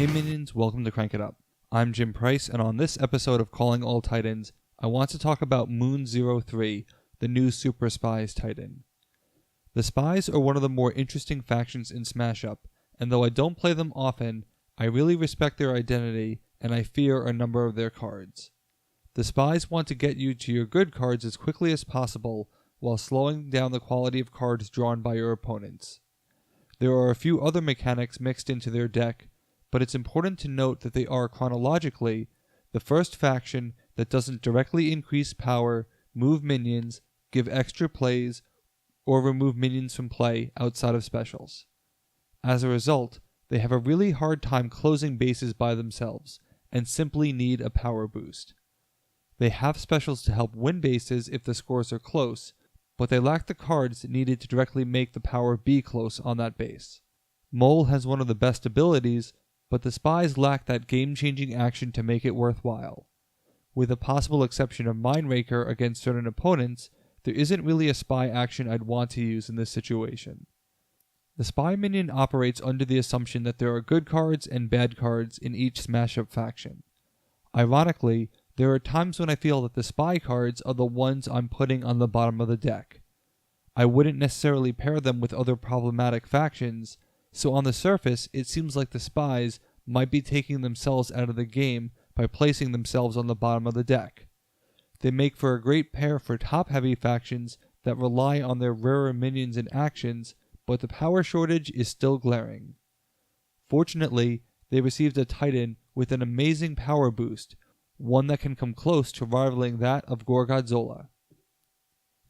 Hey minions, welcome to Crank It Up. I'm Jim Price, and on this episode of Calling All Titans, I want to talk about Moon-03, the new Super Spies Titan. The Spies are one of the more interesting factions in Smash Up, and though I don't play them often, I really respect their identity, and I fear a number of their cards. The Spies want to get you to your good cards as quickly as possible, while slowing down the quality of cards drawn by your opponents. There are a few other mechanics mixed into their deck, but it's important to note that they are chronologically the first faction that doesn't directly increase power, move minions, give extra plays, or remove minions from play outside of specials. As a result, they have a really hard time closing bases by themselves, and simply need a power boost. They have specials to help win bases if the scores are close, but they lack the cards needed to directly make the power be close on that base. Mole has one of the best abilities, but the Spies lack that game-changing action to make it worthwhile. With the possible exception of Mindraker against certain opponents, there isn't really a spy action I'd want to use in this situation. The spy minion operates under the assumption that there are good cards and bad cards in each Smash-Up faction. Ironically, there are times when I feel that the spy cards are the ones I'm putting on the bottom of the deck. I wouldn't necessarily pair them with other problematic factions, so on the surface it seems like the Spies might be taking themselves out of the game by placing themselves on the bottom of the deck. They make for a great pair for top-heavy factions that rely on their rarer minions and actions, but the power shortage is still glaring. Fortunately, they received a Titan with an amazing power boost, one that can come close to rivaling that of Gorgonzola.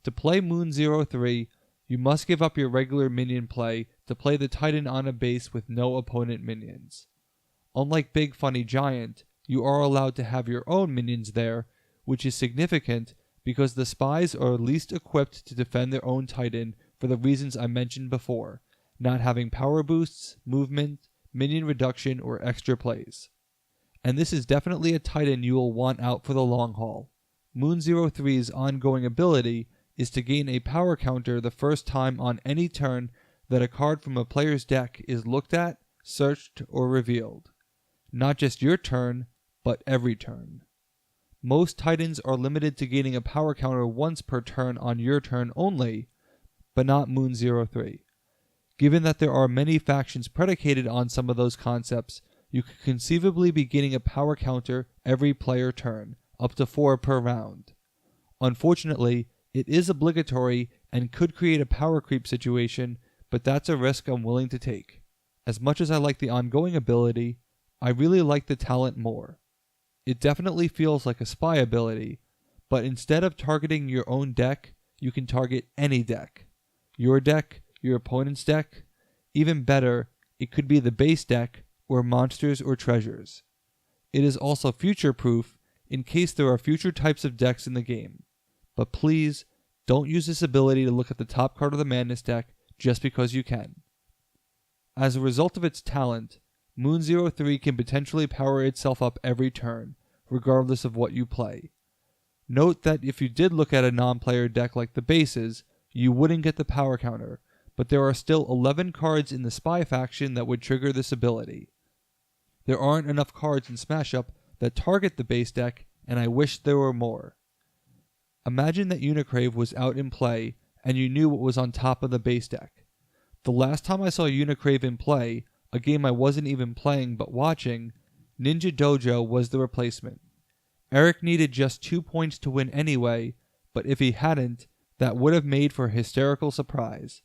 To play Moon-03, you must give up your regular minion play to play the Titan on a base with no opponent minions. Unlike Big Funny Giant, you are allowed to have your own minions there, which is significant because the Spies are least equipped to defend their own Titan for the reasons I mentioned before, not having power boosts, movement, minion reduction, or extra plays. And this is definitely a Titan you will want out for the long haul. Moon-03's ongoing ability is to gain a power counter the first time on any turn that a card from a player's deck is looked at, searched, or revealed. Not just your turn, but every turn. Most Titans are limited to gaining a power counter once per turn on your turn only, but not Moon-03. Given that there are many factions predicated on some of those concepts, you could conceivably be getting a power counter every player turn, up to 4 per round. Unfortunately, it is obligatory and could create a power creep situation, but that's a risk I'm willing to take. As much as I like the ongoing ability, I really like the talent more. It definitely feels like a spy ability, but instead of targeting your own deck, you can target any deck. Your deck, your opponent's deck, even better, it could be the base deck, or monsters or treasures. It is also future-proof in case there are future types of decks in the game. But please, don't use this ability to look at the top card of the Madness deck just because you can. As a result of its talent, Moon-03 can potentially power itself up every turn, regardless of what you play. Note that if you did look at a non-player deck like the bases, you wouldn't get the power counter, but there are still 11 cards in the Spy faction that would trigger this ability. There aren't enough cards in Smash Up that target the base deck, and I wish there were more. Imagine that Unicrave was out in play, and you knew what was on top of the base deck. The last time I saw Unicrave in play, a game I wasn't even playing but watching, Ninja Dojo was the replacement. Eric needed just 2 points to win anyway, but if he hadn't, that would have made for a hysterical surprise.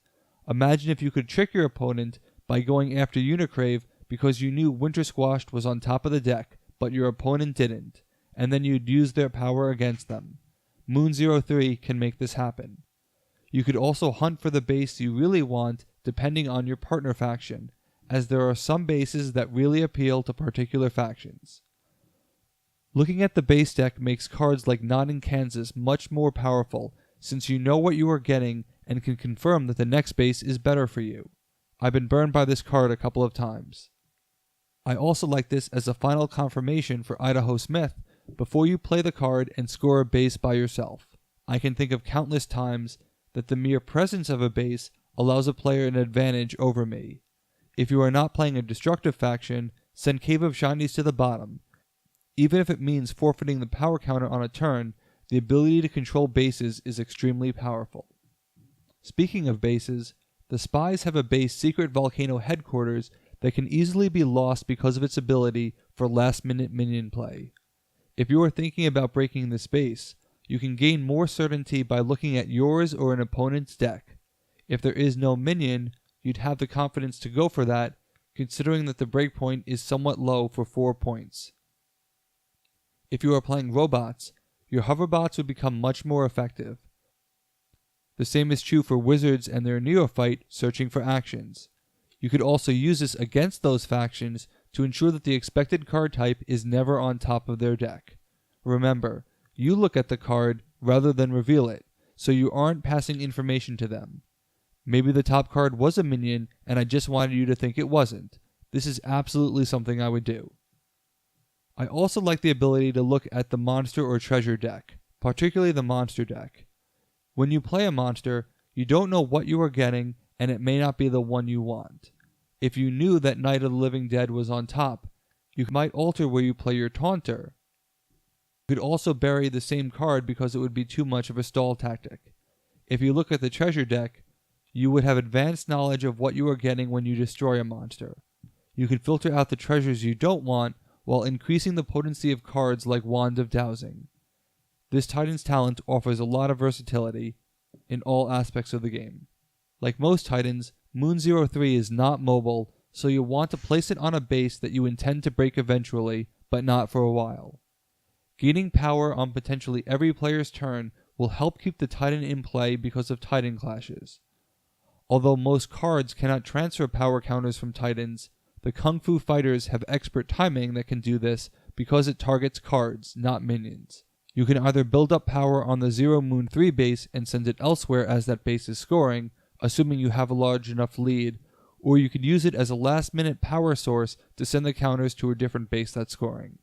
Imagine if you could trick your opponent by going after Unicrave because you knew Winter Squashed was on top of the deck, but your opponent didn't, and then you'd use their power against them. Moon-03 can make this happen. You could also hunt for the base you really want depending on your partner faction, as there are some bases that really appeal to particular factions. Looking at the base deck makes cards like Not in Kansas much more powerful, since you know what you are getting and can confirm that the next base is better for you. I've been burned by this card a couple of times. I also like this as a final confirmation for Idaho Smith before you play the card and score a base by yourself. I can think of countless times that the mere presence of a base allows a player an advantage over me. If you are not playing a destructive faction, send Cave of Shinies to the bottom. Even if it means forfeiting the power counter on a turn, the ability to control bases is extremely powerful. Speaking of bases, the Spies have a base Secret Volcano headquarters that can easily be lost because of its ability for last-minute minion play. If you are thinking about breaking this base, you can gain more certainty by looking at yours or an opponent's deck. If there is no minion, you'd have the confidence to go for that, considering that the breakpoint is somewhat low for 4 points. If you are playing robots, your hoverbots would become much more effective. The same is true for wizards and their neophyte searching for actions. You could also use this against those factions to ensure that the expected card type is never on top of their deck. Remember, you look at the card rather than reveal it, so you aren't passing information to them. Maybe the top card was a minion and I just wanted you to think it wasn't. This is absolutely something I would do. I also like the ability to look at the monster or treasure deck, particularly the monster deck. When you play a monster, you don't know what you are getting and it may not be the one you want. If you knew that Night of the Living Dead was on top, you might alter where you play your Taunter. You could also bury the same card because it would be too much of a stall tactic. If you look at the treasure deck, you would have advanced knowledge of what you are getting when you destroy a monster. You could filter out the treasures you don't want while increasing the potency of cards like Wand of Dowsing. This Titan's talent offers a lot of versatility in all aspects of the game. Like most Titans, Moon 03 is not mobile, so you'll want to place it on a base that you intend to break eventually, but not for a while. Gaining power on potentially every player's turn will help keep the Titan in play because of Titan clashes. Although most cards cannot transfer power counters from Titans, the Kung Fu fighters have expert timing that can do this because it targets cards, not minions. You can either build up power on the 0 Moon 3 base and send it elsewhere as that base is scoring, assuming you have a large enough lead, or you could use it as a last-minute power source to send the counters to a different base that's scoring.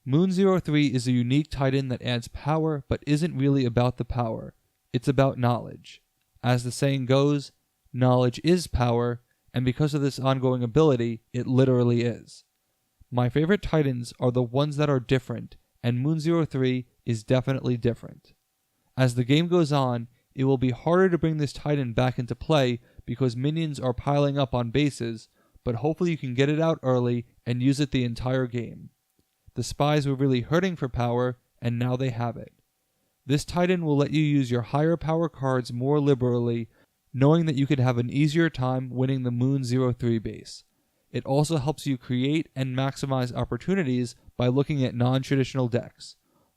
Moon 03 is a unique Titan that adds power but isn't really about the power. It's about knowledge. As the saying goes, knowledge is power, and because of this ongoing ability, it literally is. My favorite Titans are the ones that are different, and Moon 03 is definitely different. As the game goes on, it will be harder to bring this Titan back into play because minions are piling up on bases, but hopefully you can get it out early and use it the entire game. The Spies were really hurting for power, and now they have it. This Titan will let you use your higher power cards more liberally, knowing that you could have an easier time winning the Moon 03 base. It also helps you create and maximize opportunities by looking at non-traditional decks.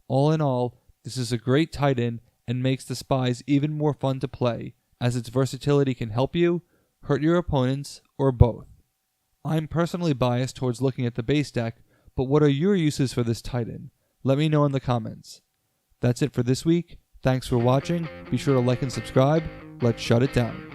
All in all, this is a great Titan and makes the Spies even more fun to play, as its versatility can help you, hurt your opponents, or both. I'm personally biased towards looking at the base deck, but what are your uses for this Titan? Let me know in the comments. That's it for this week. Thanks for watching. Be sure to like and subscribe. Let's shut it down.